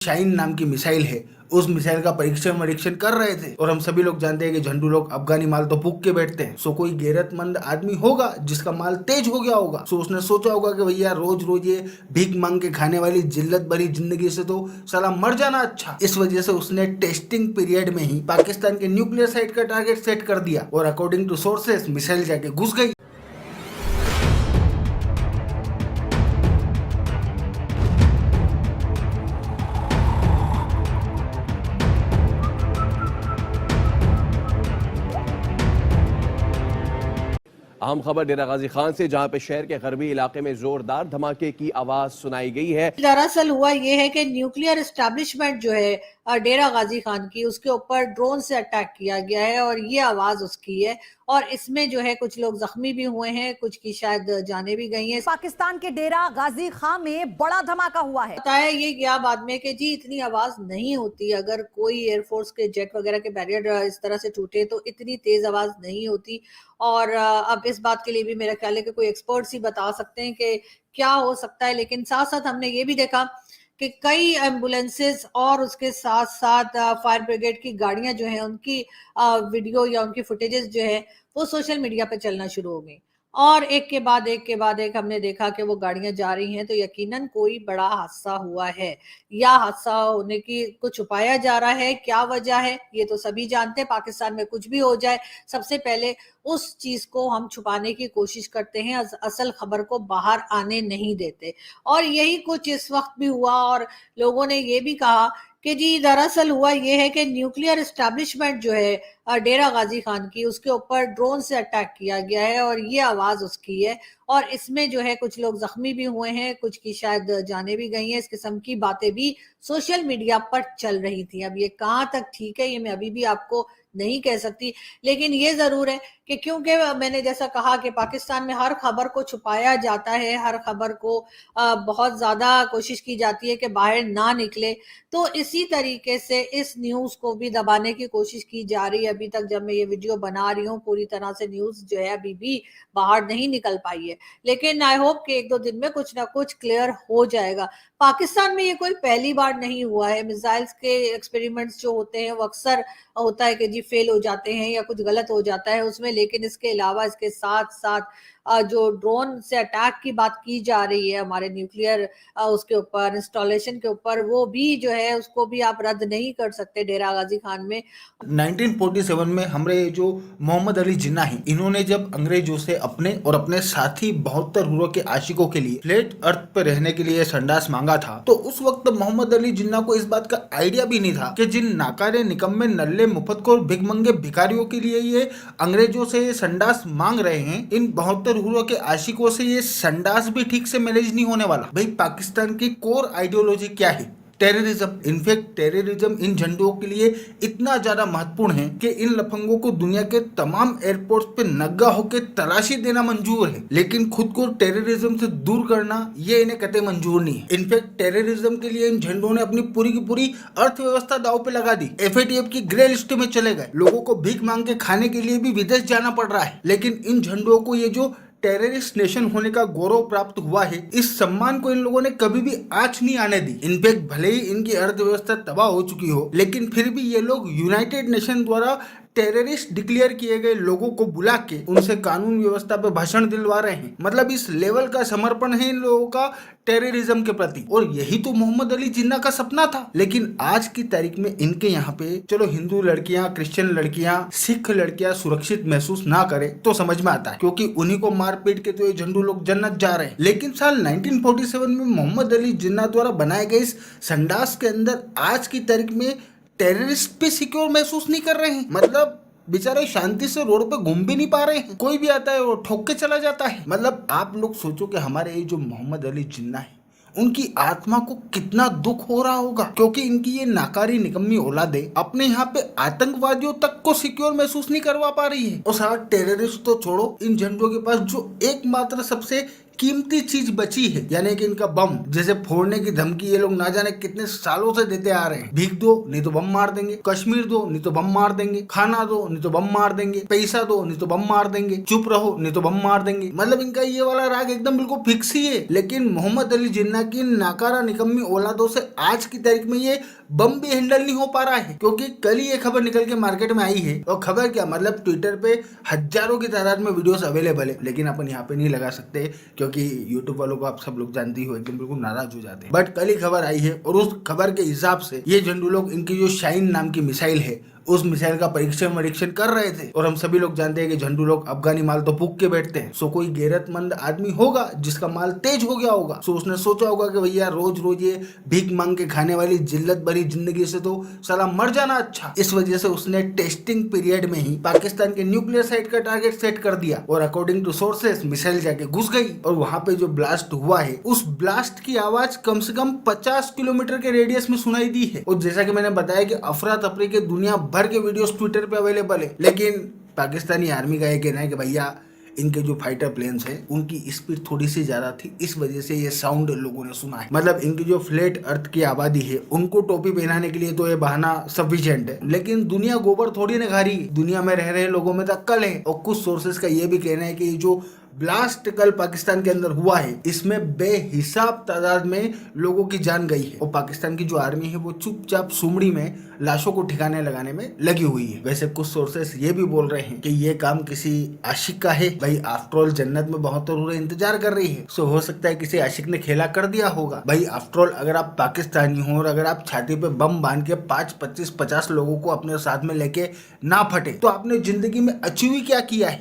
शाहीन नाम की मिसाइल है, उस मिसाइल का परीक्षण कर रहे थे। और हम सभी लोग जानते हैं कि झंडू लोग अफगानी माल तो फूक के बैठते हैं। सो कोई गैरतमंद आदमी होगा जिसका माल तेज हो गया होगा। सो उसने सोचा होगा कि भैया रोज रोज ये भीख मांग के खाने वाली जिल्लत भरी जिंदगी से तो साला मर जाना अच्छा। इस वजह से उसने टेस्टिंग पीरियड में ही पाकिस्तान के न्यूक्लियर साइट का टारगेट सेट कर दिया और अकॉर्डिंग टू सोर्सेस मिसाइल जाके घुस गई। अहम खबर डेरा गाजी खान से, जहां पे शहर के गरबी इलाके में जोरदार धमाके की आवाज सुनाई गई है। दरअसल हुआ ये है कि न्यूक्लियर एस्टेब्लिशमेंट जो है डेरा गाजी खान की, उसके ऊपर ड्रोन से अटैक किया गया है और ये आवाज उसकी है। और इसमें जो है कुछ लोग जख्मी भी हुए हैं, कुछ की शायद जाने भी गई हैं। पाकिस्तान के डेरा गाजी खान में बड़ा धमाका हुआ है। बताया ये गया बाद में कि जी इतनी आवाज नहीं होती, अगर कोई एयरफोर्स के जेट वगैरह के बैरियर इस तरह से टूटे तो इतनी तेज आवाज नहीं होती। और अब इस बात के लिए भी मेरा ख्याल है कि कोई एक्सपर्ट्स ही बता सकते हैं कि क्या हो सकता है। लेकिन साथ साथ हमने ये भी देखा कि कई एम्बुलेंसेस और उसके साथ साथ फायर ब्रिगेड की गाड़ियां जो हैं उनकी वीडियो या उनकी फुटेजेस जो है वो सोशल मीडिया पे चलना शुरू हो गई। और एक हमने देखा कि वो गाड़ियां जा रही हैं, तो यकीनन कोई बड़ा हादसा हुआ है या हादसा होने की को छुपाया जा रहा है। क्या वजह है ये तो सभी जानते हैं। पाकिस्तान में कुछ भी हो जाए, सबसे पहले उस चीज को हम छुपाने की कोशिश करते हैं, असल खबर को बाहर आने नहीं देते। और यही कुछ इस वक्त भी हुआ। और लोगों ने ये भी कहा कि जी दरअसल हुआ ये है कि न्यूक्लियर एस्टेब्लिशमेंट जो है डेरा गाजी खान की, उसके ऊपर ड्रोन से अटैक किया गया है और ये आवाज उसकी है। और इसमें जो है कुछ लोग जख्मी भी हुए हैं, कुछ की शायद जाने भी गई हैं। इस किस्म की बातें भी सोशल मीडिया पर चल रही थी। अब ये कहाँ तक ठीक है ये मैं अभी भी आपको नहीं कह सकती, लेकिन ये जरूर है कि क्योंकि मैंने जैसा कहा कि पाकिस्तान में हर खबर को छुपाया जाता है, हर खबर को बहुत ज्यादा कोशिश की जाती है कि बाहर ना निकले, तो इसी तरीके से इस न्यूज को भी दबाने की कोशिश की जा रही है। अभी तक जब मैं ये वीडियो बना रही हूँ पूरी तरह से न्यूज जो है अभी भी बाहर नहीं निकल पाई है, लेकिन आई होप कि 1-2 दिन में कुछ ना कुछ क्लियर हो जाएगा। पाकिस्तान में ये कोई पहली बार नहीं हुआ है। मिसाइल्स के एक्सपेरिमेंट्स जो होते हैं वो अक्सर होता है कि जी फेल हो जाते हैं या कुछ गलत हो जाता है उसमें, लेकिन इसके अलावा इसके साथ साथ जो ड्रोन से अटैक की बात की जा रही है हमारे न्यूक्लियर उसके ऊपर इंस्टॉलेशन के ऊपर, वो भी जो है उसको भी आप रद्द नहीं कर सकते डेरा गाजी खान में। 1947 में हमारे जो मोहम्मद अली जिन्ना है, इन्होंने जब अंग्रेजों से अपने और अपने साथी 72 हुरों के आशिकों के लिए फ्लैट अर्थ पर रहने के लिए संडास मांगा था, तो उस वक्त मोहम्मद अली जिन्ना को इस बात का आइडिया भी नहीं था कि जिन नाकारे निकम्मे नल्ले मुफतखोर भिखमंगे भिखारियों के लिए ये अंग्रेजों से ये संडास मांग रहे हैं, इन 72 हुरों के आशिकों से ये संडास भी ठीक से मैनेज नहीं होने वाला। भाई पाकिस्तान की कोर आइडियोलॉजी क्या है? टेररिज्म। इनफैक्ट टेररिज्म इन झंडों के लिए इतना ज्यादा महत्वपूर्ण है कि इन लफंगों को दुनिया के तमाम एयरपोर्ट पे नंगा होकर तलाशी देना मंजूर है, लेकिन खुद को टेररिज्म से दूर करना ये इन्हें कतई मंजूर नहीं है। इनफैक्ट टेररिज्म के लिए इन झंडों ने अपनी पूरी की पूरी अर्थव्यवस्था दांव पे लगा दी। FATF की ग्रे लिस्ट में चले गए। लोगों को भीख मांग के खाने के लिए भी विदेश जाना पड़ रहा है, लेकिन इन झंडों को ये जो टेररिस्ट नेशन होने का गौरव प्राप्त हुआ है, इस सम्मान को इन लोगों ने कभी भी आंच नहीं आने दी। इनफैक्ट भले ही इनकी अर्थव्यवस्था तबाह हो चुकी हो, लेकिन फिर भी ये लोग यूनाइटेड नेशन द्वारा टेररिस्ट डिक्लेयर किए गए लोगों को बुला के उनसे कानून व्यवस्था पे भाषण दिलवा रहे हैं। मतलब इस लेवल का समर्पण है इन लोगों का टेररिज्म के प्रति। और यही तो मोहम्मद अली जिन्ना का सपना था। लेकिन आज की तारीख में इनके यहाँ पे चलो हिंदू लड़कियां, क्रिश्चियन लड़कियां, सिख लड़कियां सुरक्षित महसूस ना करे तो समझ में आता है, क्योंकि उन्हीं को मार पीट के तो ये झंडू लोग जन्नत जा रहे हैं। लेकिन साल 1947 में मोहम्मद अली जिन्ना द्वारा बनाए गए इस संडास के अंदर आज की तारीख में टेररिस्ट पे सिक्योर महसूस नहीं कर रहे हैं। मतलब बेचारे शांति से रोड पे घूम भी नहीं पा रहे हैं। कोई भी आता है वो ठोक के चला जाता है। मतलब आप लोग सोचो कि हमारे ये जो मोहम्मद अली जिन्ना है, उनकी आत्मा को कितना दुख हो रहा होगा, क्योंकि इनकी ये नाकारी निकम्मी औलादे अपने यहाँ पे आतंकवादियों तक को सिक्योर महसूस नहीं करवा पा रही है। और सारा टेररिस्ट तो छोड़ो, इन झंडों के पास जो एकमात्र सबसे कीमती चीज बची है, यानी कि इनका बम, जैसे फोड़ने की धमकी ये लोग ना जाने कितने सालों से देते आ रहे हैं। भीख दो नहीं तो बम मार देंगे, कश्मीर दो नहीं तो बम मार देंगे, खाना दो नहीं तो बम मार देंगे, पैसा दो नहीं तो बम मार देंगे, चुप रहो नहीं तो बम मार देंगे। मतलब इनका ये वाला राग एकदम बिल्कुल फिक्स ही है। लेकिन मोहम्मद अली जिन्ना की नाकारा निकम्मी औलादों से आज की तारीख में ये बम भी हैंडल नहीं हो पा रहा है, क्योंकि कल ही ये खबर निकल के मार्केट में आई है। और खबर क्या, मतलब ट्विटर पे हजारों की तादाद में वीडियोस अवेलेबल है, लेकिन अपन यहाँ पे नहीं लगा सकते क्योंकि यूट्यूब वालों को आप सब लोग जानती हो एकदम बिल्कुल नाराज हो जाते हैं। बट कल ही खबर आई है और उस खबर के हिसाब से ये झंडू लोग इनकी जो शाइन नाम की मिसाइल है उस मिसाइल का परीक्षण कर रहे थे। और हम सभी लोग जानते हैं कि झंडू लोग अफगानी माल तो फूक के बैठते हैं। सो कोई गैरतमंद आदमी होगा जिसका माल तेज हो गया होगा, सो उसने सोचा होगा कि भैया रोज रोज ये भीख मांग के खाने वाली जिल्लत भरी जिंदगी से तो साला मर जाना अच्छा। इस वजह से उसने टेस्टिंग पीरियड में ही पाकिस्तान के न्यूक्लियर साइट का टारगेट सेट कर दिया और अकॉर्डिंग टू सोर्सेस मिसाइल जाके घुस गई और वहां पे जो ब्लास्ट हुआ है उस ब्लास्ट की आवाज कम से कम 50 किलोमीटर के रेडियस में सुनाई दी है। और जैसा कि मैंने बताया कि अफरा तफरी के दुनिया भर के वीडियोस ट्विटर पे अवेलेबल है, लेकिन पाकिस्तानी आर्मी का ये कहना है कि भैया इनके जो फाइटर प्लेन्स हैं उनकी स्पीड थोड़ी सी ज्यादा थी, इस वजह से ये साउंड लोगों ने सुना है। मतलब इनकी जो फ्लैट अर्थ की आबादी है उनको टोपी पहनाने के लिए तो ये बहाना सफिशिएंट है, लेकिन दुनिया गोबर थोड़ी न खा रही है, दुनिया में रह रहे लोगों में तो अक्ल है। और कुछ सोर्सेज का ये भी कहना है कि जो ब्लास्ट कल पाकिस्तान के अंदर हुआ है इसमें बेहिसाब तादाद में लोगों की जान गई है और पाकिस्तान की जो आर्मी है वो चुपचाप सुमड़ी में लाशों को ठिकाने लगाने में लगी हुई है। वैसे कुछ सोर्सेस ये भी बोल रहे हैं कि ये काम किसी आशिक का है। भाई आफ्टरऑल जन्नत में बहुत रूहें इंतजार कर रही है, सो हो सकता है किसी आशिक ने खेला कर दिया होगा। भाई आफ्टरऑल अगर आप पाकिस्तानी हो और अगर आप छाती पे बम बांध के 5, 25, 50 लोगों को अपने साथ में लेके ना फटे तो आपने जिंदगी में अचीव क्या किया है।